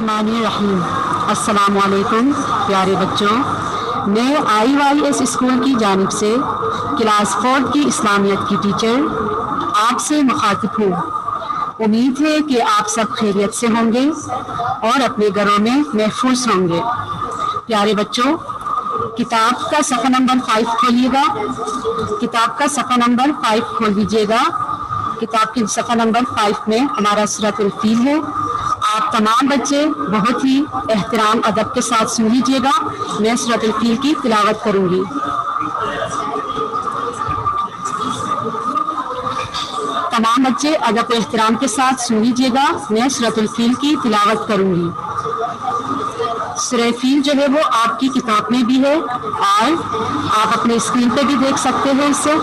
الرحمن الرحیم۔ السلام علیکم پیارے بچوں، میں IYS اسکول کی جانب سے کلاس 4 کی اسلامیت کی ٹیچر آپ سے مخاطب ہوں۔ امید ہے کہ آپ سب خیریت سے ہوں گے اور اپنے گھروں میں محفوظ ہوں گے۔ پیارے بچوں، کتاب کا صفحہ نمبر 5 کھولیے گا۔ کتاب کا صفحہ نمبر 5 کھول دیجیے گا۔ کتاب کی صفحہ نمبر 5 میں ہمارا سورۃ الفیل ہے۔ آپ تمام بچے بہت ہی احترام ادب کے ساتھ سن لیجیے گا۔ میں سورۃ الفیل کی تلاوت کروں گی۔ تمام بچے ادب و احترام کے ساتھ سن لیجیے گا۔ میں سورۃ الفیل کی تلاوت کروں گی۔ سورۃ الفیل جو ہے وہ آپ کی کتاب میں بھی ہے اور آپ اپنے اسکرین پہ بھی دیکھ سکتے ہیں اسے۔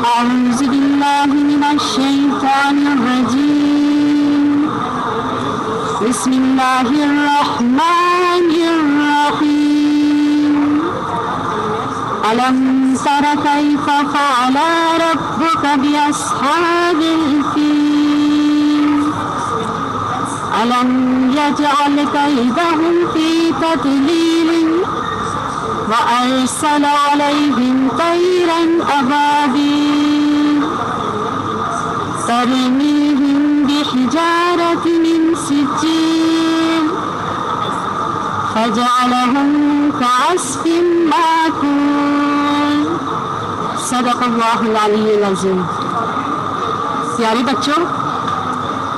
اعوذ باللہ من الشیطان الرجیم، بسم اللہ الرحمن الرحیم۔ الم تر کیف فعل ربک باصحاب الفیل، الم یجعل کیدہم فی تضلیل وأرسل عليهم طيرا أبابيل ترميهم بحجارة من سجيل فجعلهم كعصف مأكول۔ صدق اللہ العلی العظیم۔ پیارے بچوں،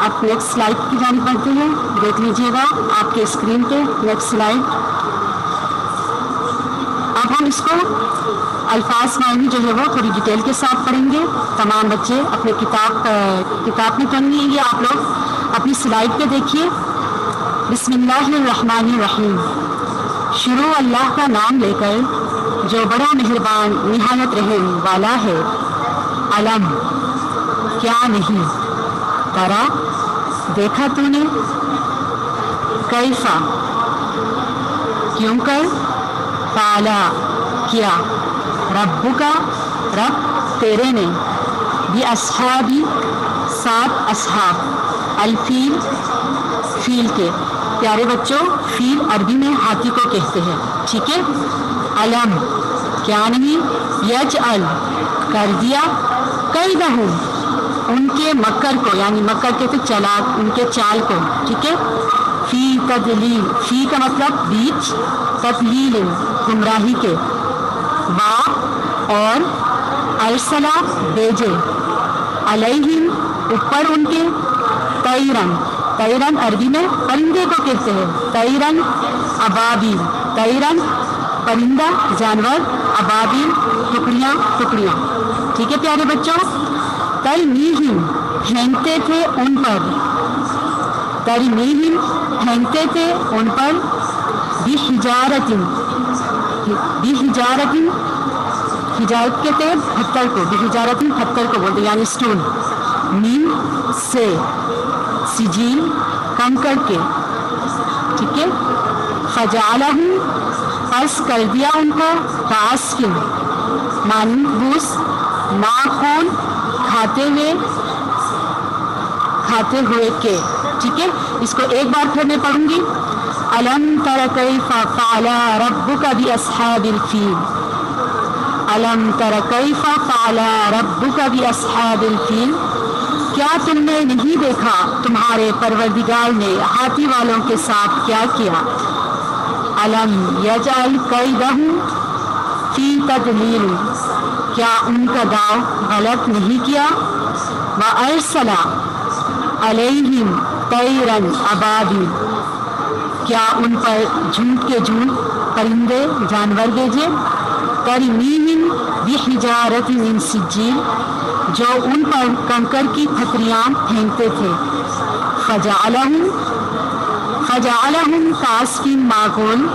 آپ نیکسٹ سلائڈ کی جانب بڑھتے ہیں۔ دیکھ لیجیے گا آپ کے اسکرین پہ نیکسٹ سلائڈ۔ اب ہم اس کو الفاظ معنی جو ہے وہ تھوڑی ڈیٹیل کے ساتھ پڑھیں گے۔ تمام بچے اپنے کتاب میں پڑھ لیجیے۔ آپ لوگ اپنی سلائڈ پہ دیکھیے۔ بسم اللہ الرحمن الرحیم، شروع اللہ کا نام لے کر جو بڑا مہربان نہایت رحم والا ہے۔ علم، کیا نہیں، ترا، دیکھا تو نے، کیفا، کیوں کر، فعلا، کیا، ربو کا، رب تیرے نے، بھی اصحابی، سات اصحاب، الفیل، فیل کے۔ پیارے بچوں، فیل عربی میں ہاتھی کو کہتے ہیں، ٹھیک ہے۔ علم، کیا نہیں، یجعل، کر دیا، کیدہم، ان کے مکر کو، یعنی مکر کہتے چلاک، ان کے چال کو، ٹھیک ہے۔ فی تدلیل، فی کا مطلب بیچ، تدلیل گمراہی کے، وا اور ارسلا بھیجے، علیہم اوپر ان کے، طیرن، طیرن عربی میں پرندے کو کہتے ہیں، طیرن ابابیل، طیرن پرندہ جانور، ابابیل ٹکڑیاں ٹکڑیاں، ٹھیک ہے پیارے بچوں۔ ترمیہم، پھینکتے تھے ان پر، ترمیہم پھینکتے تھے ان پر، بحجارت، بحجارت، حجارت کہتے ہیں پتھر کو، بحجارت پتھر کو بولتے ہیں یعنی اسٹون، من سے، سجیل کنکر کے، ٹھیک ہے۔ فجعلہم، پس کر دیا ان کو، کعصف، مانبوس، ماخون، کھاتے ہوئے کے، ٹھیک ہے۔ اس کو ایک بار پھر میں پڑھوں گی۔ الم تر کیف فعل ربک باصحاب الفیل، الم تر کیف فعل ربک باصحاب الفیل، کیا تم نے نہیں دیکھا تمہارے پروردگار نے ہاتھی والوں کے ساتھ کیا کیا۔ الم یجعل کیدہم فی تضلیل، کیا ان کا داؤ غلط نہیں کیا۔ وارسل علیہم طیرا ابابیل، کیا ان پر جھوٹ کے جھوٹ پرندے جانور بھیجے۔ ترمیہم بحجارت من سجیل، جو ان پر کنکر کی پھتریاں پھینکتے تھے۔ فجعلہم کعصف ماکول،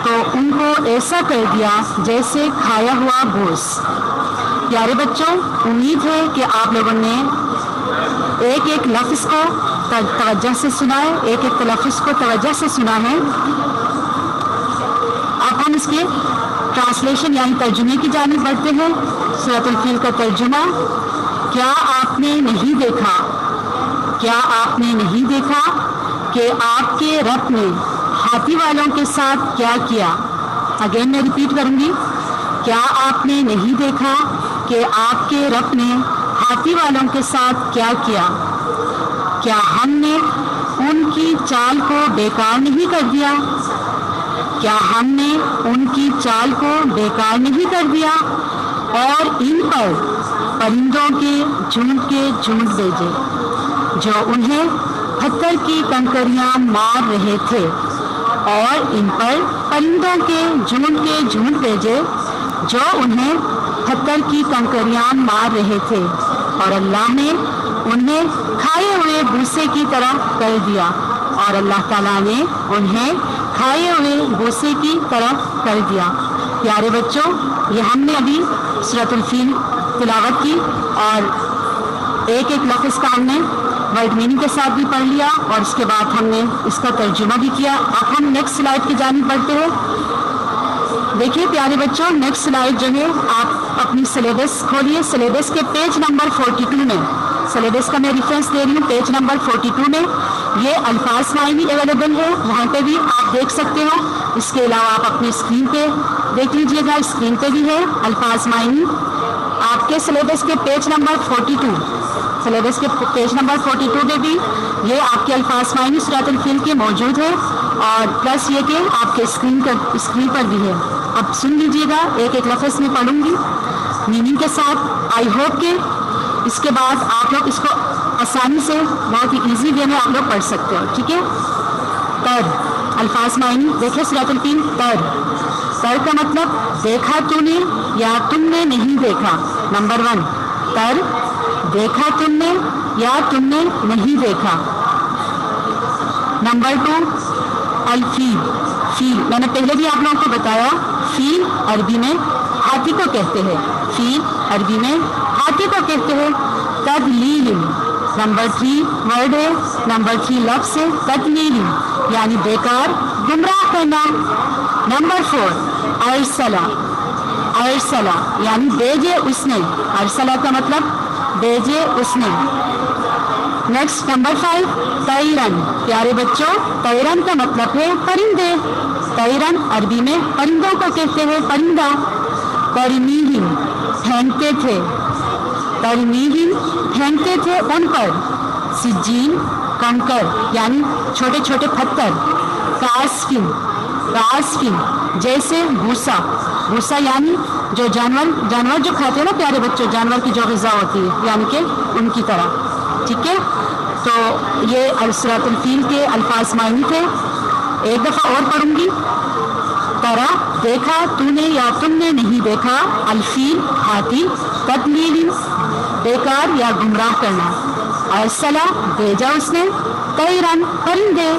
تو ان کو ایسا کر دیا جیسے کھایا ہوا گوشت۔ پیارے بچوں، امید ہے کہ آپ لوگوں نے ایک ایک لفظ کو توجہ سے سنا ہے، ایک ایک تلفظ کو توجہ سے سنا ہے۔ اب ہم اس کے ٹرانسلیشن یعنی ترجمے کی جانب بڑھتے ہیں۔ سورۃ الفیل کا ترجمہ، کیا آپ نے نہیں دیکھا کیا آپ نے نہیں دیکھا کہ آپ کے رب نے ہاتھی والوں کے ساتھ کیا کیا؟ اگین میں ریپیٹ کروں گی، کیا آپ نے نہیں دیکھا کہ آپ کے رب نے ہاتھی والوں کے ساتھ کیا کیا؟ کیا ہم نے ان کی چال کو بیکار نہیں کر دیا؟ کیا ہم نے ان کی چال کو بیکار نہیں کر دیا اور ان پر پرندوں کے جھنڈ بھیجے جو انہیں پتھر کی کنکریاں مار رہے تھے، اور ان پر پرندوں کے جھنڈ بھیجے جو انہیں پتھر کی کنکریاں مار رہے تھے، اور اللہ نے انہیں کھائے ہوئے بھوسے کی طرح کر دیا، اور اللہ تعالیٰ نے انہیں کھائے ہوئے بھوسے کی طرح کر دیا۔ پیارے بچوں، یہ ہم نے ابھی سورۃ الفیل تلاوت کی اور ایک لفظ کا ہم نے ورڈ میننگ کے ساتھ بھی پڑھ لیا، اور اس کے بعد ہم نے اس کا ترجمہ بھی کیا۔ اب ہم نیکسٹ سلائیڈ کی جانب بڑھتے ہیں۔ دیکھیے پیارے بچوں، نیکسٹ سلائیڈ جو ہے آپ اپنی سلیبس کھولیے، سلیبس کے پیج نمبر 42 میں، سلیبس کا میں ریفرنس دے رہی ہوں، پیج نمبر 42 میں یہ الفاظ معنی اویلیبل ہے، وہاں پہ بھی آپ دیکھ سکتے ہو۔ اس کے علاوہ آپ اپنی اسکرین پہ دیکھ لیجئے گا، اسکرین پہ بھی ہے الفاظ معنی۔ آپ کے سلیبس کے پیج نمبر 42، سلیبس کے پیج نمبر 42 پہ بھی یہ آپ کے الفاظ معنی سورۃ الفیل کے موجود ہے، اور پلس یہ کہ آپ کے اسکرین پر بھی ہے۔ اب سن لیجئے گا، ایک لفظ میں پڑھوں گی میننگ کے ساتھ۔ آئی ہوپ کہ اس کے بعد آپ لوگ اس کو آسانی سے بہت ہی ایزی وے میں آپ لوگ پڑھ سکتے ہو، ٹھیک ہے۔ تر، الفاظ معنی دیکھیں سورۃ الفیل۔ تر کا مطلب دیکھا تو نے یا تم نے نہیں دیکھا، نمبر 1 تر، دیکھا تم نے یا تم نے نہیں دیکھا۔ نمبر 2 الفیل، فیل، میں نے پہلے بھی آپ لوگوں کو بتایا، فیل عربی میں ہاتھی کو کہتے ہیں، فیل عربی میں ہاتھی کو کہتے ہیں۔ تدلیل، نمبر 3 ورڈ ہے، نمبر 3 لفظ ہے، تدلیل یعنی بیکار، گمراہ کرنا۔ نمبر 4 ارسلہ یعنی بھیجے اس نے، ارسلہ کا مطلب بھیجے اس نے۔ نیکسٹ نمبر 5 طیرن، پیارے بچوں طیرن کا مطلب ہے پرندے، طیرن عربی میں پرندوں کو کہتے ہیں، پرندہ۔ ترمیہم، پھینکتے تھے، ترمیہم پھینکتے تھے ان پر، سجین کنکر یعنی چھوٹے چھوٹے پتھر، کاسفن جیسے بھوسا یعنی جو جانور جو کھاتے ہیں نا پیارے بچوں، جانور کی جو غذا ہوتی ہے یعنی کہ ان کی طرح، ٹھیک ہے۔ تو یہ سورۃ الفیل کے الفاظ معنی تھے، ایک دفعہ اور پڑھوں گی۔ ترا، دیکھا تو نے یا تم نے نہیں دیکھا، الفیل ہاتھی، تدلیل بیکار یا گمراہ کرنا، ارسلہ بھیجا اس نے، طیرن پرندے،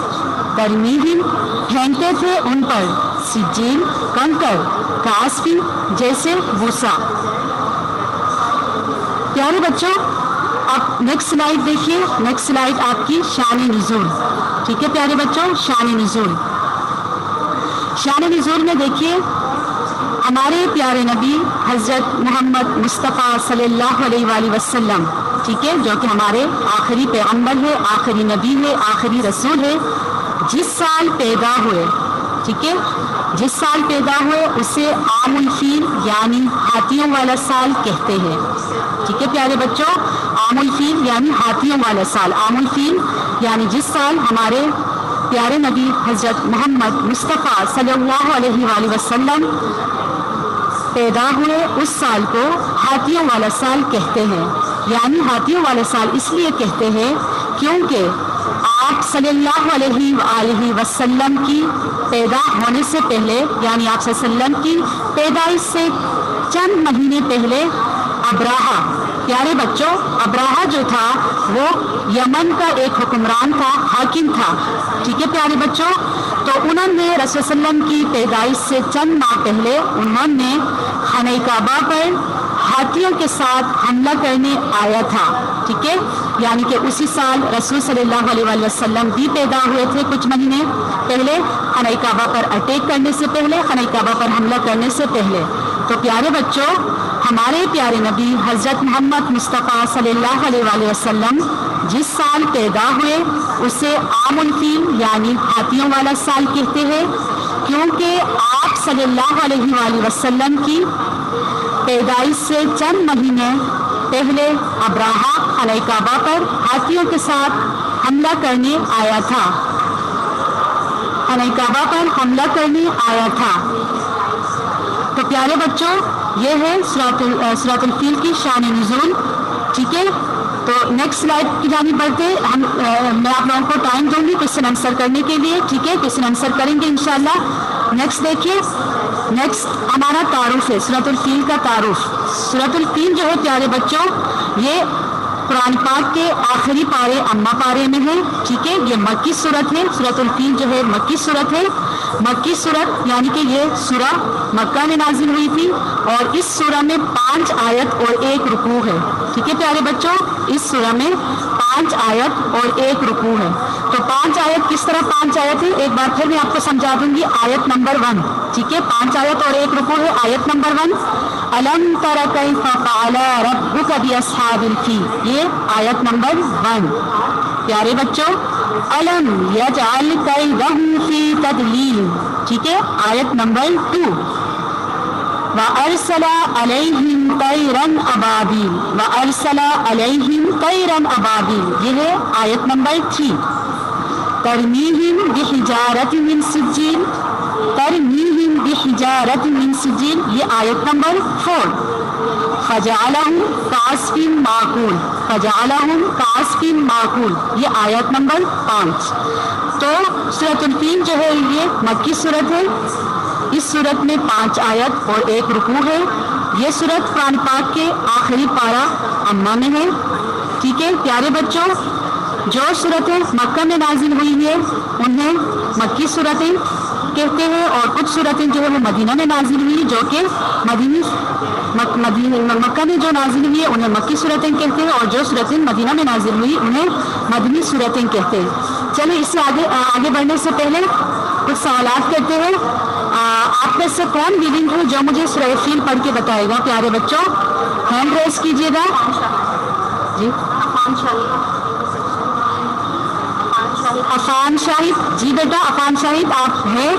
ترمیہم پھینکتے تھے ان پر، سجین کنکر، کاسفن جیسے بھوسا۔ پیارے بچوں اب نیکسٹ سلائیڈ دیکھیے، نیکسٹ سلائیڈ آپ کی شان نزول، ٹھیک ہے پیارے بچوں، شان نزول میں دیکھیے ہمارے پیارے نبی حضرت محمد مصطفیٰ صلی اللہ علیہ وآلہ وسلم، ٹھیک ہے، جو کہ ہمارے آخری پیغمبر ہے، آخری نبی ہے، آخری رسول ہے، جس سال پیدا ہوئے، ٹھیک ہے، جس سال پیدا ہوئے اسے عام الفیل یعنی ہاتھیوں والا سال کہتے ہیں، ٹھیک ہے پیارے بچوں، عام الفیل یعنی ہاتھیوں والا سال، عام الفیل یعنی جس سال ہمارے پیارے نبی حضرت محمد مصطفیٰ صلی اللہ علیہ وآلہ وسلم پیدا ہوئے، اس سال کو ہاتھیوں والا سال کہتے ہیں۔ یعنی ہاتھیوں والا سال اس لیے کہتے ہیں کیونکہ آپ صلی اللہ علیہ وآلہ وسلم کی پیدا ہونے سے پہلے، یعنی آپ صلی اللہ علیہ وسلم کی پیدائش سے چند مہینے پہلے ابراہا، پیارے بچوں ابراہا جو تھا وہ یمن کا ایک حکمران تھا، حاکم تھا، ٹھیک ہے پیارے بچوں، تو انہوں نے رسول صلی اللہ علیہ وسلم کی پیدائش سے چند ماہ پہلے انہوں نے خانہ کعبہ پر ہاتھیوں کے ساتھ حملہ کرنے آیا تھا، ٹھیک ہے، یعنی کہ اسی سال رسول صلی اللہ علیہ وآلہ وسلم بھی پیدا ہوئے تھے، کچھ مہینے پہلے خانہ کعبہ پر اٹیک کرنے سے پہلے، خانہ کعبہ پر حملہ کرنے سے پہلے۔ تو پیارے بچوں ہمارے پیارے نبی حضرت محمد مصطفیٰ صلی اللہ علیہ وآلہ وسلم جس سال پیدا ہوئے اسے عام الفیل یعنی ہاتھیوں والا سال کہتے ہیں، کیونکہ آپ صلی اللہ علیہ وآلہ وسلم کی پیدائش سے چند مہینے پہلے ابراہا خانہ کعبہ پر ہاتھیوں کے ساتھ حملہ کرنے آیا تھا، خانہ کعبہ پر حملہ کرنے آیا تھا۔ تو پیارے بچوں، یہ ہے سورۃ الفیل کی شان نزول، ٹھیک ہے۔ تو نیکسٹ سلائڈ کی جانب بڑھتے میں آپ لوگوں کو ٹائم دوں گی کوشچن آنسر کرنے کے لیے، ٹھیک ہے، کوشچن آنسر کریں گے انشاءاللہ۔ نیکسٹ دیکھیے، نیکسٹ ہمارا تعارف ہے سورۃ الفیل کا تعارف۔ سورۃ الفیل جو ہے پیارے بچوں، یہ قرآن پاک کے آخری پارے اما پارے میں ہے، ٹھیک ہے۔ یہ مکی صورت ہے، سورۃ الفیل جو ہے مکی صورت ہے۔ مکی صورت یعنی کہ یہ سورہ مکہ میں نازل ہوئی تھی، اور اس سورہ میں 5 آیت اور 1 رکوع ہے، ٹھیک ہے پیارے بچوں۔ اس سورہ میں 5 آیت اور 1 رکوع ہے۔ تو 5 آیت کس طرح 5 آیت ہے، ایک بار پھر میں آپ کو سمجھا دوں گی۔ آیت نمبر 1، ٹھیک ہے، 5 آیت اور 1 رکوع ہے۔ آیت نمبر 1، الم تر کیف فعل ربک باصحاب الفیل، یہ آیت نمبر 1 پیارے بچوں۔ الم یجعل کیدہم فی تدلیل، ٹھیک ہے۔ آیت نمبر 2، وَأَرْسَلَ عَلَيْهِمْ طَيْرًا أَبَابِيلَ، وَأَرْسَلَ عَلَيْهِمْ طَيْرًا أَبَابِيلَ، یہ ہے آیت نمبر 3۔ ترمیہم بحجارۃ من سجیل، ترمیہم بحجارۃ من سجیل، یہ آیت نمبر 4۔ فجعلہم کعصف مأکول، فجعلہم کعصف مأکول، یہ آیت نمبر 5۔ تو سورۃ الفیل جو ہے یہ مکی صورت ہے۔ اس صورت میں 5 آیت اور 1 رکوع ہے۔ یہ صورت قرآن پاک کے آخری پارہ اما میں ہے، ٹھیک ہے پیارے بچوں۔ جو صورتیں مکہ میں نازل ہوئی ہیں انہیں مکی صورتیں کہتے ہیں، اور کچھ صورتیں جو ہے وہ مدینہ میں نازل ہوئی جو کہ مکہ میں جو نازل ہوئی ہے انہیں مکی صورتیں کہتے ہیں، اور جو صورتیں مدینہ میں نازل ہوئی انہیں مدنی صورتیں کہتے ہیں۔ چلیں اس سے آگے بڑھنے سے پہلے کچھ سوالات کرتے ہیں۔ آپ میں سے کون ویلنگ ہے جو مجھے سورہ الفیل پڑھ کے بتائے گا پیارے بچوں؟ ہینڈ ریز کیجیے گا جی۔ عفان شاہد، جی بیٹا عفان شاہد آپ ہیں؟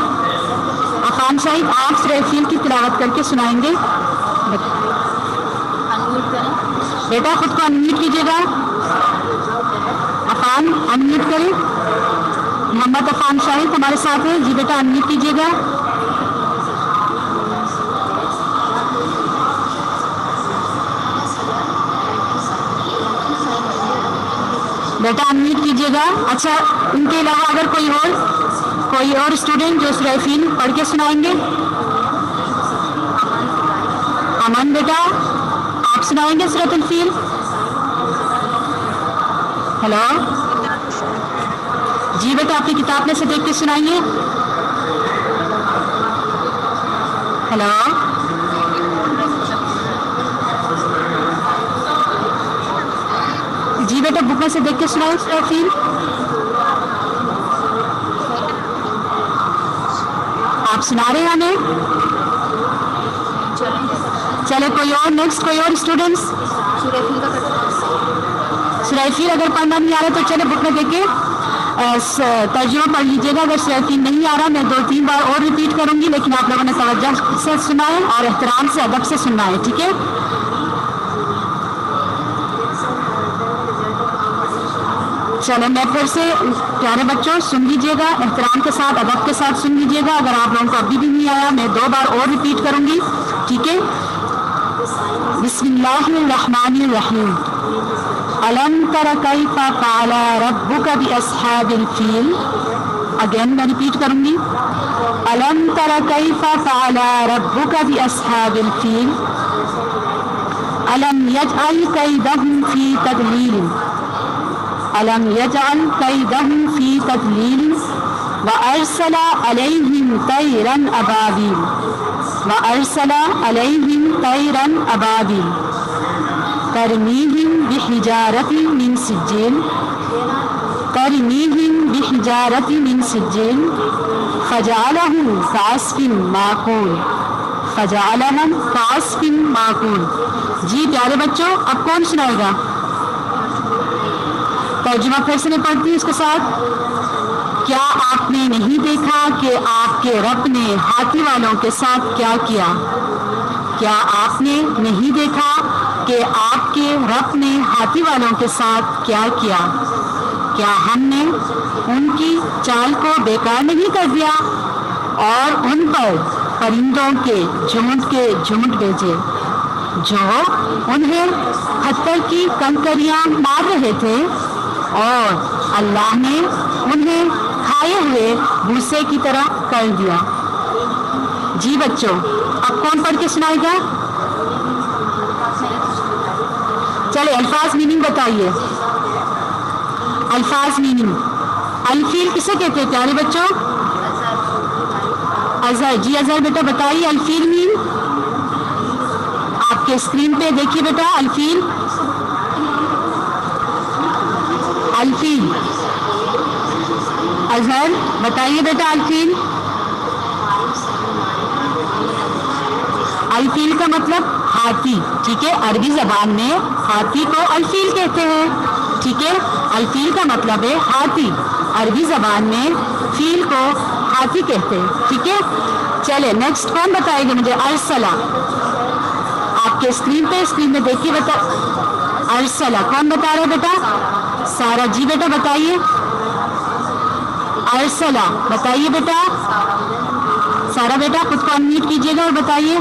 عفان شاہد آپ سورہ الفیل کی تلاوت کر کے سنائیں گے؟ بیٹا خود کو انمیوٹ کیجیے گا، عفان انمیوٹ کریں۔ محمد عفان شاہد ہمارے ساتھ ہیں، جی بیٹا انمیوٹ کیجیے گا۔ بیٹا انمیوٹ کیجیے گا۔ اچھا، ان کے علاوہ اگر کوئی اور اسٹوڈنٹ جو سورہ الفیل پڑھ کے سنائیں گے؟ امن بیٹا آپ سنائیں گے سورۃ الفیل؟ ہیلو جی بیٹا اپنی کتاب میں سے دیکھ کے سنائیے۔ ہیلو جی بیٹا بک میں سے دیکھ کے سنائیں سورۃ الفیل۔ آپ سنا رہے ہیں ہمیں؟ چلے کوئی اور نیکسٹ کوئی اور اسٹوڈنٹس؟ سورۃ الفیل اگر پڑھنا نہیں آ رہا تو چلے بک میں دیکھ کے ترجمہ پڑھ لیجیے گا۔ اگر سورۃ الفیل نہیں آ رہا میں 2-3 بار اور ریپیٹ کروں گی، لیکن آپ لوگوں نے توجہ سے سنا ہے اور احترام سے ادب سے سننا ہے، ٹھیک ہے؟ چلے میں پھر سے پیارے بچوں سن لیجیے گا، احترام کے ساتھ ادب کے ساتھ سن لیجیے گا۔ اگر آپ لوگوں کو ابھی بھی نہیں آیا میں 2 بار اور ریپیٹ کروں گی، ٹھیک ہے؟ بسم اللہ الرحمن الرحیم۔ الم تر کیف فعل ربک باصحاب الفیل، اگین میں ریپیٹ کروں گی۔ الم تر کیف فعل ربک باصحاب الفیل، الم یجعل کیدہم فی تدلیل، الم یجعل کیدہم فی تدلیل، وارسل علیہم طیرا ابابیل، وارسل علیہم طیرا ابابیل، ترمیہم بحجارۃ من سجیل، ترمیہم بحجارۃ من سجیل، فجعلہم کعصف مأکول، فجعلہم کعصف مأکول۔ جی پیارے بچوں اب کون سنائے گا؟ ترجمہ پھر سے میں پڑھتی ہوں اس کے ساتھ. کیا آپ نے نہیں دیکھا کہ آپ کے رب نے ہاتھی والوں کے ساتھ کیا کیا؟ کیا آپ نے نہیں دیکھا کہ آپ کے رب نے ہاتھی والوں کے ساتھ کیا کیا؟ کیا ہم نے ان کی چال کو بیکار نہیں کر دیا اور ان پر پرندوں کے جھنڈ بھیجے جو انہیں پتھر کی کنکریاں مار رہے تھے اور اللہ نے انہیں کھائے ہوئے بھوسے کی طرح کر دیا. جی بچوں اب کون پڑھ کے سنائے گا؟ چلے الفاظ میننگ بتائیے. الفاظ میننگ. الفیل کسے کہتے ہیں پیارے بچوں؟ اظہر. جی اظہر بیٹا بتائیے الفیل مین. آپ کے اسکرین پہ دیکھیے بیٹا الفیل. الفیل. اظہر بتائیے بیٹا الفیل. الفیل کا مطلب ہاتھی. ٹھیک ہے عربی زبان میں ہاتھی کو الفیل کہتے ہیں. ٹھیک ہے الفیل کا مطلب ہے ہاتھی. عربی زبان میں فیل کو ہاتھی کہتے ہیں. ٹھیک ہے چلے نیکسٹ کون بتائے گا مجھے؟ ارسلہ. آپ کے اسکرین میں دیکھیے بیٹا ارسلہ کون بتا رہا ہے بیٹا؟ سارا. جی بیٹا بتائیے ارسلہ. بتائیے بیٹا سارا بیٹا خود کو انمیوٹ کیجیے گا اور بتائیے.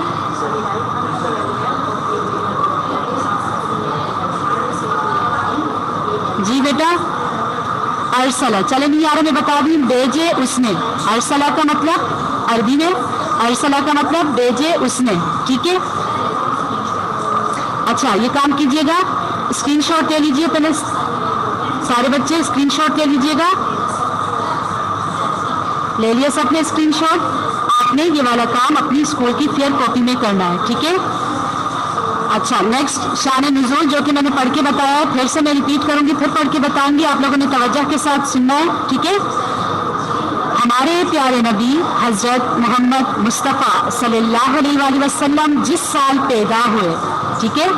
جی بیٹا ارسلہ. چلے نہیں یار میں بتا دوں بھیجے اس نے. ارسلہ کا مطلب عربی میں ارسلہ کا مطلب بھیجے اس نے. ٹھیک ہے اچھا یہ کام کیجیے گا اسکرین شاٹ لے لیجیے. پہلے سارے بچے اسکرین شاٹ لے لیجیے گا. لے لیا سب نے اسکرین شاٹ. آپ نے یہ والا کام اپنی اسکول کی فیئر کاپی میں کرنا ہے. ٹھیک ہے اچھا نیکسٹ شان نزول جو کہ میں نے پڑھ کے بتایا ہے. پھر سے میں ریپیٹ کروں گی پھر پڑھ کے بتاؤں گی. آپ لوگوں نے توجہ کے ساتھ سننا ہے. ٹھیک ہے ہمارے پیارے نبی حضرت محمد مصطفیٰ صلی اللہ علیہ وآلہ وسلم جس سال پیدا ہوئے. ٹھیک ہے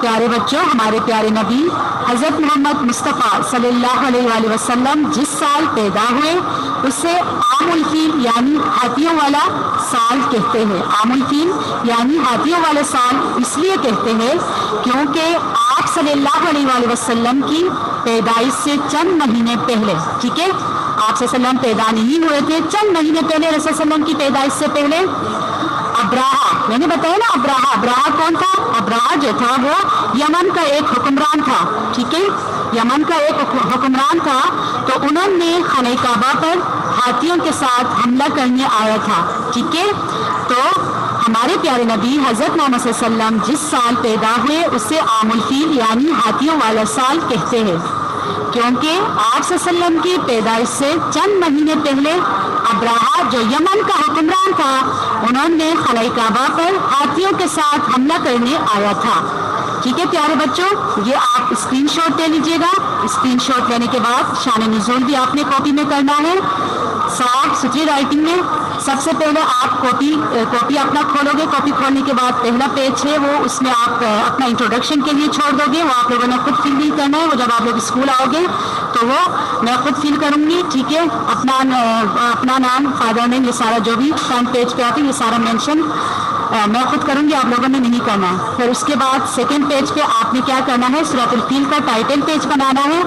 پیارے بچوں ہمارے پیارے نبی حضرت محمد مصطفیٰ صلی اللہ علیہ وآلہ وسلم جس سال پیدا ہوئے اسے عام الفیل یعنی ہاتھیوں والا سال کہتے ہیں. عام الفیل یعنی ہاتھیوں والا سال اس لیے کہتے ہیں کیونکہ آپ صلی اللہ علیہ وآلہ وسلم کی پیدائش سے چند مہینے پہلے. ٹھیک ہے آپ صلی اللہ علیہ وسلم پیدا نہیں ہوئے تھے. چند مہینے پہلے رسول صلی اللہ علیہ وسلم کی پیدائش سے پہلے ابراہا میں نے بتایا نا ابراہا کون تھا؟ ابراہا جو تھا وہ یمن کا ایک حکمران تھا. ٹھیک ہے یمن کا ایک حکمران تھا. تو انہوں نے خانہ کعبہ پر ہاتھیوں کے ساتھ حملہ کرنے آیا تھا. ٹھیک ہے تو ہمارے پیارے نبی حضرت محمد صلی اللہ علیہ وسلم جس سال پیدا ہوئے اسے عام الفیل یعنی ہاتھیوں والا سال کہتے ہیں کیونکہ آپ صلی اللہ علیہ وسلم کی پیدائش سے چند مہینے پہلے ابراہا جو یمن کا حکمران تھا انہوں نے خانہ کعبہ پر ہاتھیوں کے ساتھ حملہ کرنے آیا تھا. ٹھیک ہے پیارے بچوں یہ آپ اسکرین شاٹ لے لیجیے گا. اسکرین شاٹ لینے کے بعد شان نزول بھی آپ نے کاپی میں کرنا ہے صاف ستھری رائٹنگ میں. سب سے پہلے آپ کاپی اپنا کھولو گے. کاپی کھولنے کے بعد پہلا پیج ہے وہ اس میں آپ اپنا انٹروڈکشن کے لیے چھوڑ دو گے. وہ آپ لوگوں نے خود فل نہیں کرنا ہے. وہ جب آپ لوگ اسکول آؤ گے تو وہ میں خود فل کروں گی. ٹھیک ہے اپنا نام فادر نیم یہ سارا جو بھی فرنٹ پیج پہ آتے ہیں یہ سارا مینشن میں خود کروں گی. آپ لوگوں نے نہیں کرنا. پھر اس کے بعد سیکنڈ پیج پہ آپ نے کیا کرنا ہے سورۃ الفیل کا ٹائٹل پیج بنانا ہے.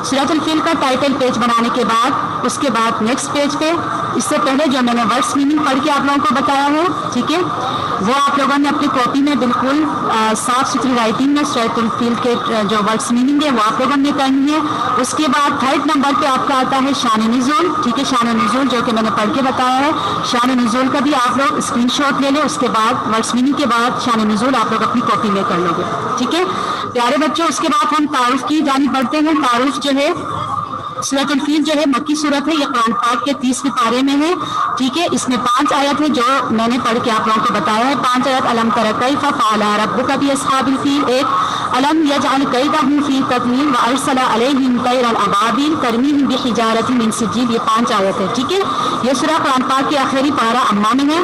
سورۃ الفیل کا ٹائٹل پیج بنانے کے بعد اس کے بعد نیکسٹ پیج پہ اس سے پہلے جو میں نے ورڈس میننگ پڑھ کے آپ لوگوں کو بتایا ہے ٹھیک ہے وہ آپ لوگوں نے اپنی کاپی میں بالکل صاف ستھری رائٹنگ میں سورۃ الفیل کے جو ورڈس میننگ ہے وہ آپ لوگوں نے کرنی ہے. اس کے بعد تھرڈ نمبر پہ آپ کا آتا ہے شان نزول. ٹھیک ہے شان نزول جو کہ میں نے پڑھ کے بتایا ہے. شان نزول کا بھی آپ لوگ اسکرین شاٹ لے لیں. اس کے بعد ورڈس میننگ کے بعد شان نزول آپ لوگ اپنی کاپی میں کر لو گے. ٹھیک ہے پیارے بچوں اس کے بعد ہم تعارف کی جانب بڑھتے ہیں. تعارف جو ہے سورۃ الفیل جو ہے مکی سورت ہے. یہ قرآن پاک کے 30ویں پارے میں ہے. ٹھیک ہے اس میں 5 آیت ہے جو میں نے پڑھ کے آپ لوگوں کو بتایا ہے. 5 آیت الم تر کیف فعل ربک باصحاب الفیل. 1 الم یجعل کیدہم فی تضلیل وارسل علیہم طیرا ابابیل ترمیہم بحجارۃ من سجیل. یہ 5 آیت ہے. ٹھیک ہے یہ سورہ قرآن پاک کے آخری پارہ اما میں ہے.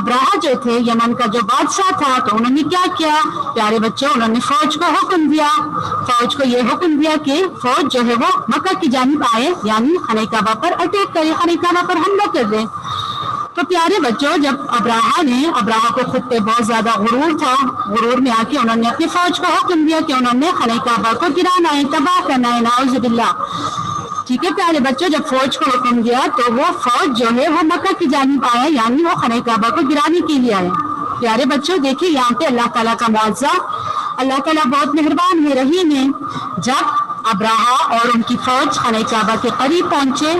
ابراہا جو تھے یمن کا جو بادشاہ تھا تو انہوں نے کیا کیا پیارے بچوں, انہوں نے فوج کو حکم دیا, فوج کو یہ حکم دیا کہ فوج جو ہے وہ مکہ کی جانب آئے, یعنی خانہ کعبہ پر اٹیک کرے, خانہ کعبہ پر حملہ کر دیں. تو پیارے بچوں جب ابراہا کو خود پہ بہت زیادہ غرور تھا, غرور میں آ کے انہوں نے اپنی فوج کو حکم دیا کہ انہوں نے خانہ کعبہ کو گرانا ہے, تباہ کرنا ہے, نعوذ باللہ. ٹھیک ہے پیارے بچوں, جب فوج کو حکم دیا تو وہ فوج جو ہے وہ مکہ کی جانب آئے, یعنی وہ خانہ کعبہ کو گرانے کے لیے آئے. پیارے بچوں دیکھیے یہاں پہ اللہ تعالیٰ کا معاوضہ, اللہ تعالیٰ بہت مہربان ہے, رحیم ہے. جب ابراہا اور ان کی فوج خانہ کعبہ کے قریب پہنچے,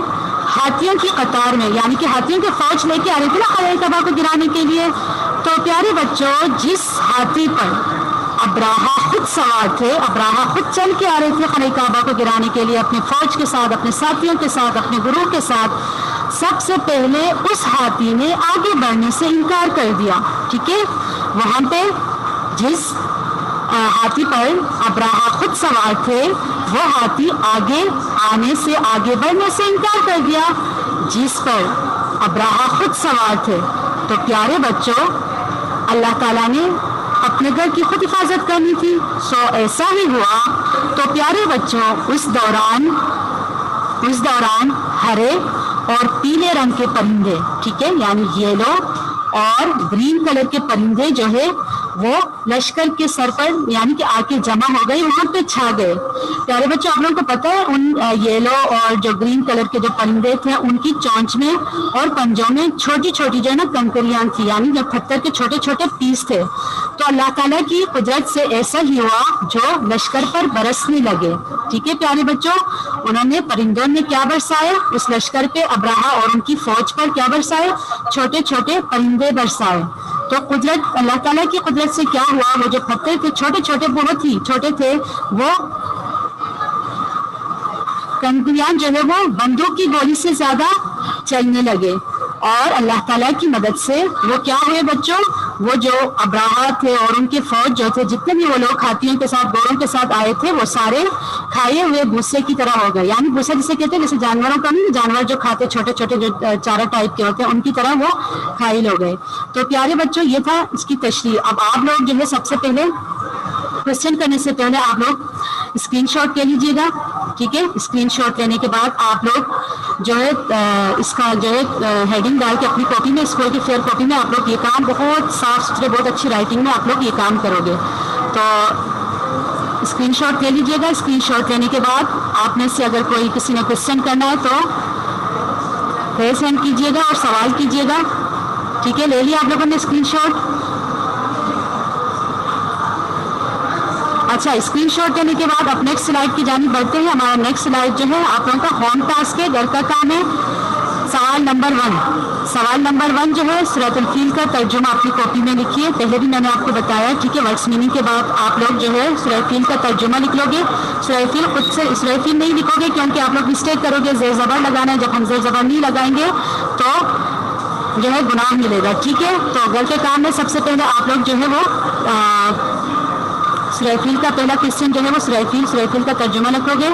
ہاتھیوں کی قطار میں, یعنی کہ ہاتھیوں کی فوج لے کے آ رہے تھے نا خانہ کعبہ کو گرانے کے لیے, تو پیارے بچوں جس ہاتھی پر ابراہا خود سوار تھے, ابراہا خود چل کے آ رہے تھے خانہ کعبہ کو گرانے کے لیے اپنی فوج کے ساتھ, اپنے ساتھیوں کے ساتھ, اپنے گروہ کے ساتھ, سب سے پہلے اس ہاتھی نے آگے بڑھنے سے انکار کر دیا. ٹھیک ہے, وہاں پہ جس ہاتھی پر ابراہا خود سوار تھے وہ ہاتھی آگے آنے سے, آگے بڑھنے سے انکار کر دیا جس پر ابراہا خود سوار تھے. تو پیارے بچوں اللہ تعالیٰ نے اپنے گھر کی خود حفاظت کرنی تھی, سو ایسا ہی ہوا. تو پیارے بچوں اس دوران ہرے اور پیلے رنگ کے پرندے, ٹھیک ہے, یعنی یلو اور گرین کلر کے پرندے جو ہے وہ لشکر کے سر پر یعنی کہ آ کے جمع ہو گئے, وہاں پہ چھا گئے. پیارے بچوں آپ لوگوں کو پتا ہے ان یلو اور جو گرین کلر کے جو پرندے تھے ان کی چونچ میں اور پنجوں میں چھوٹی چھوٹی جو ہے نا کنکریاں تھی, یعنی جو پتھر کے چھوٹے چھوٹے پیس تھے. تو اللہ تعالیٰ کی قدرت سے ایسا ہی ہوا جو لشکر پر برسنے لگے. ٹھیک ہے پیارے بچوں, انہوں نے پرندوں نے کیا برسائے اس لشکر پہ, ابراہا اور ان کی فوج پر کیا برسائے, چھوٹے چھوٹے پرندے برسائے. تو قدرت اللہ تعالیٰ کی قدرت سے کیا ہوا, وہ جو پتھر تھے چھوٹے چھوٹے بہت ہی چھوٹے تھے, وہ کنکریاں جو ہے وہ بندوق کی گولی سے زیادہ چلنے لگے. اور اللہ تعالیٰ کی مدد سے وہ کیا ہوئے بچوں, وہ جو ابراہا تھے اور ان کے فوج جو تھے, جتنے بھی وہ لوگ ہاتھیوں کے ساتھ گھوڑوں کے ساتھ آئے تھے, وہ سارے کھائے ہوئے بھوسے کی طرح ہو گئے. یعنی بھوسا جسے کہتے ہیں جیسے جانوروں کا نہیں, جانور جو کھاتے چھوٹے چھوٹے جو چارہ ٹائپ کے ہوتے ہیں ان کی طرح وہ کھائل ہو گئے. تو پیارے بچوں یہ تھا اس کی تشریح. اب آپ لوگ جو ہے سب سے پہلے کوشچن کرنے سے پہلے آپ لوگ اسکرین شاٹ لے لیجیے گا. ٹھیک ہے, اسکرین شاٹ لینے کے بعد آپ لوگ جو ہے اس کا جو ہے ہیڈنگ ڈال کے اپنی کاپی میں, اسکول کی فیئر کاپی میں آپ لوگ یہ کام بہت صاف ستھرے بہت اچھی رائٹنگ میں آپ لوگ یہ کام کرو گے. تو اسکرین شاٹ لے لیجیے گا. اسکرین شاٹ لینے کے بعد آپ میں سے اگر کوئی کسی نے کوشچن کرنا ہے تو ریز ہینڈ کیجیے گا اور سوال کیجیے گا. ٹھیک ہے, لے لیا آپ لوگوں نے اسکرین شاٹ. اچھا, اسکرین شاٹ لینے کے بعد اب نیکسٹ سلائیڈ کی جانب بڑھتے ہیں. ہمارا نیکسٹ سلائیڈ جو ہے آپ لوگوں کا ہوم ٹاسک ہے, گھر کا کام ہے. سوال نمبر 1 جو ہے سورۃ الفیل کا ترجمہ اپنی کاپی میں لکھیے. پہلے بھی میں نے آپ کو بتایا, ٹھیک ہے, ورڈس میننگ کے بعد آپ لوگ جو ہے سورۃ الفیل کا ترجمہ لکھ لو گے. سورۃ الفیل خود سے سورۃ الفیل نہیں لکھو گے کیونکہ آپ لوگ مسٹیک کرو گے, زیر زبر لگانا ہے. جب ہم زیر زبر نہیں لگائیں گے تو جو ہے گناہ ملے گا. ٹھیک ہے, تو گھر کے کام میں سب سے پہلے آپ لوگ جو ہے وہ سورۃ الفیل کا پہلا کوشچن جو ہے وہ سورۃ الفیل کا ترجمہ لکھو گے.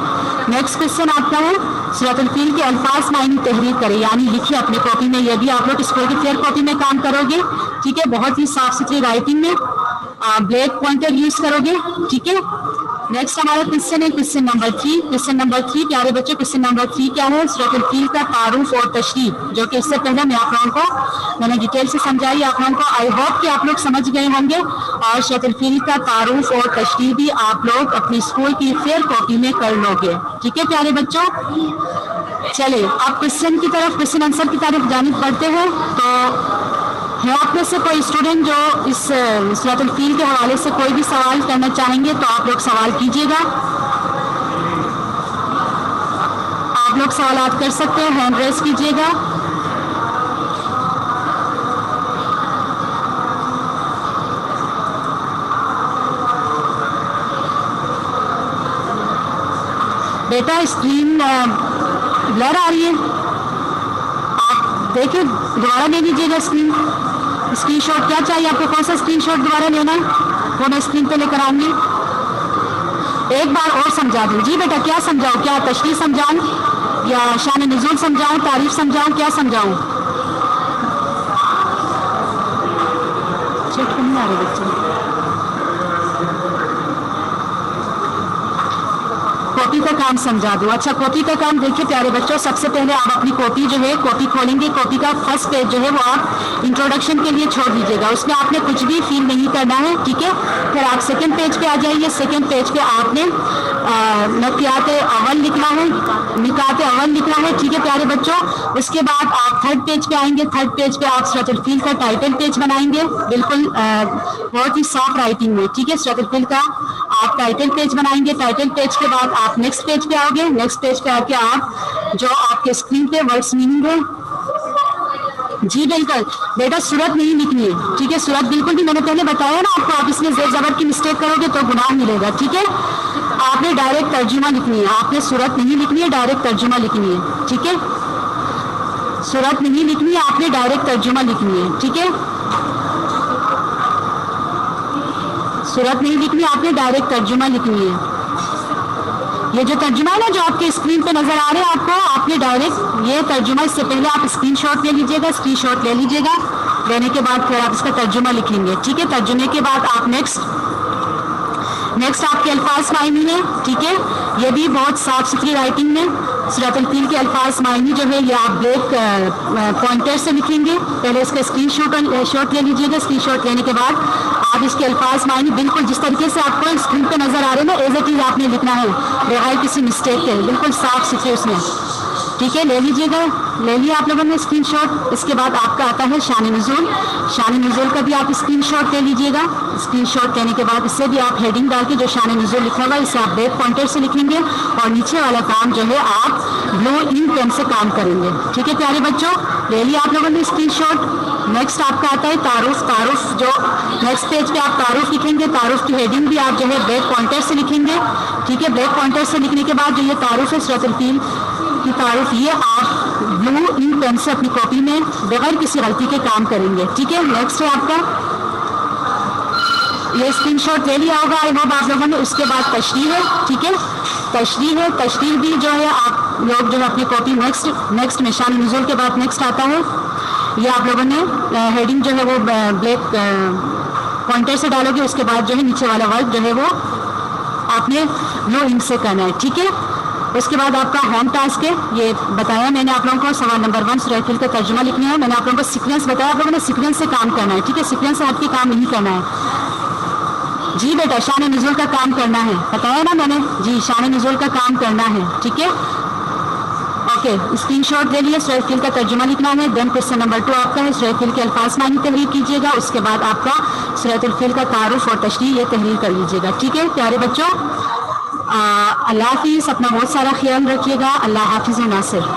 نیکسٹ کوشچن آپ کا ہے سورۃ الفیل کے الفاظ معنی تحریر کرے, یعنی لکھیے اپنی کاپی میں. یہ بھی آپ لوگ اسکول کی فیئر کاپی میں کام کرو گے. ٹھیک ہے, بہت ہی صاف ستھری رائٹنگ میں بلیک پوائنٹر یوز کرو گے. ٹھیک ہے, نیکسٹ ہمارا کوشچن ہے کوشچن نمبر 3. پیارے بچے کوشچن نمبر 3 کیا ہے, سورۃ الفیل کا تعارف اور تشریح, جو کہ اس سے پہلے میں آپ لوگوں کو میں نے ڈیٹیل سے سمجھائی آپ لوگوں کو. آئی ہوپ کہ آپ لوگ سمجھ گئے ہوں گے. اور سورۃ الفیل کا تعارف اور تشریح بھی آپ لوگ اپنی اسکول کی فیئر کاپی میں کر لو گے. ٹھیک ہے پیارے بچوں, چلے آپ کوشچن کی طرف, کوشچن آنسر کی طرف جانب بڑھتے ہیں. تو ہے آپ میں سے کوئی اسٹوڈنٹ جو اس سورۃ الفیل کے حوالے سے کوئی بھی سوال کرنا چاہیں گے تو آپ لوگ سوال کیجیے گا. آپ لوگ سوالات کر سکتے ہیں, ہینڈ ریز کیجیے گا. بیٹا اسکرین بلر آ رہی ہے, آپ دیکھیں دوبارہ لے لیجیے گا اسکرین شاٹ. کیا چاہیے آپ کو, کون سا اسکرین شاٹ دوبارہ لینا ہے وہ میں اسکرین پہ لے کر آؤں گی. ایک بار اور سمجھا دوں. جی بیٹا کیا سمجھاؤں, کیا تشریح سمجھاؤں یا شان نزول سمجھاؤں, تعریف سمجھاؤں, کیا سمجھاؤں؟ چیک کو نہیں آ رہے بچے. کاپی کا کام سمجھا دو. اچھا کاپی کا کام دیکھیے پیارے بچوں, سب سے پہلے آپ اپنی کاپی جو ہے کاپی کھولیں گے. کاپی کا فرسٹ پیج جو ہے وہ آپ انٹروڈکشن کے لیے چھوڑ دیجیے گا, اس میں آپ نے کچھ بھی فیل نہیں کرنا ہے, ٹھیک ہے. پھر آپ سیکنڈ پیج پہ آ جائیے. سیکنڈ پیج پہ آپ نے نکات اول لکھنا ہے, نکات اول لکھنا ہے, ٹھیک ہے پیارے بچوں. اس کے بعد آپ تھرڈ پیج پہ آئیں گے. تھرڈ پیج پہ آپ سورۃ الفیل کا ٹائٹل پیج بنائیں گے, بالکل بہت ہی صاف رائٹنگ میں, ٹھیک ہے. سورۃ الفیل کا آپ ٹائٹل پیج بنائیں گے. ٹائٹل پیج کے بعد آپ نیکسٹ پیج پہ آؤ گے. نیکسٹ پیج پہ آ کے آپ جو آپ کے اسکرین پہ ورڈس میننگ ہے, جی بالکل بیٹا سورت نہیں لکھنی ہے, ٹھیک ہے. سورت بالکل بھی, میں نے پہلے بتایا نا آپ کو, آپ اس میں زیر زبر کی مسٹیک کرو گے تو گناہ ملے گا, ٹھیک ہے. آپ نے ڈائریکٹ ترجمہ لکھنی ہے, آپ نے سورت نہیں لکھنی ہے, ڈائریکٹ ترجمہ لکھنی ہے, ٹھیک ہے. سورت نہیں لکھنی ہے, آپ نے ڈائریکٹ ترجمہ لکھنی ہے, ٹھیک ہے. سورت نہیں لکھنی, آپ نے ڈائریکٹ ترجمہ لکھنی ہے. یہ جو ترجمہ ہے نا جو آپ کے اسکرین پہ نظر آ رہے ہیں آپ کو, آپ نے ڈائریکٹ یہ ترجمہ, اس سے پہلے آپ اسکرین شاٹ لے لیجیے گا. اسکرین شاٹ لے لیجیے گا, لینے کے بعد پھر آپ اس کا ترجمہ لکھیں گے, ٹھیک ہے. ترجمے کے بعد آپ نیکسٹ آپ کے الفاظ معنی ہے, ٹھیک ہے. یہ بھی بہت صاف ستھری رائٹنگ میں سورۃ الفیل کے الفاظ معنی جو ہے یہ آپ بلیک پوائنٹر سے لکھیں گے. پہلے اس کا اسکرین شاٹ لے لیجیے گا. اسکرین شاٹ لینے کے بعد آپ اس کے الفاظ معنی بالکل جس طریقے سے آپ کو اسکرین پہ نظر آ رہے ہیں نا, ایز اٹ از آپ نے لکھنا ہے بغیر کسی مسٹیک کے, بالکل صاف ستھرے اس میں, ٹھیک ہے. لے لیجیے گا, لے لیا آپ لوگوں نے اسکرین شاٹ. اس کے بعد آپ کا آتا ہے شان نزول. شان نزول کا بھی آپ اسکرین شاٹ لے لیجیے گا. اسکرین شاٹ لینے کے بعد اس سے بھی آپ ہیڈنگ ڈال کے جو شان نزول لکھا ہوا ہے اسے آپ بیک پوائنٹر سے لکھیں گے, اور نیچے والا کام جو ہے آپ بلو انک پین سے کام کریں گے, ٹھیک ہے پیارے بچوں. لے لیا آپ لوگوں نے اسکرین شاٹ. نیکسٹ آپ کا آتا ہے تعارف. تعارف جو نیکسٹ پیج پہ آپ تعارف لکھیں گے, تعارف کی ہیڈنگ بھی آپ جو ہے بیک پوائنٹر سے لکھیں گے, ٹھیک ہے. بیک پوائنٹر سے لکھنے کے بعد جو یہ تعارف ہے سورۃ الفیل کی تعارف, یہ آپ بلو انک پین سے اپنی کاپی میں بغیر کسی غلطی کے کام کریں گے, ٹھیک ہے. نیکسٹ ہے آپ کا یہ اسکرین شاٹ لے لیا ہوگا آئی ہوپ آپ لوگوں نے. اس کے بعد تشریح ہے, ٹھیک ہے. تشریح ہے, تشریح بھی جو ہے آپ لوگ جو ہے اپنی کاپی نیکسٹ میں شان نزول کے بعد نیکسٹ آتا ہے. یہ آپ لوگوں نے ہیڈنگ جو ہے وہ بلیک پوائنٹر سے ڈالو گے. اس کے بعد جو ہے نیچے والا ورڈ جو ہے وہ آپ نے بلو انک سے کرنا ہے, ٹھیک ہے. اس کے بعد آپ کا ہوم ٹاسک ہے, یہ بتایا میں نے آپ لوگوں کو. سوال نمبر 1 سورۃ الفیل کا ترجمہ لکھنا ہے. میں نے آپ لوگوں کو سیکوینس بتایا, آپ لوگوں نے سیکوینس سے کام کرنا ہے, ٹھیک ہے. سیکوینس سے ہٹ کے کام نہیں کرنا ہے. جی بیٹا شان نزول کا کام کرنا ہے, بتایا نا میں نے, جی شان نزول کا کام کرنا ہے, ٹھیک ہے. اوکے اسکرین شاٹ لے لیے. سورۃ الفیل کا ترجمہ لکھنا ہے. دین کوسچن نمبر 2 آپ کا ہے سورۃ الفیل کے الفاظ معنی تحریر کیجیے گا. اس کے بعد آپ کا سورۃ الفیل کا تعارف اور تشریح یہ تحریر کر لیجیے گا, ٹھیک ہے پیارے بچوں. اللہ حافظ, اپنا بہت سارا خیال رکھیے گا. اللہ حافظ و ناصر.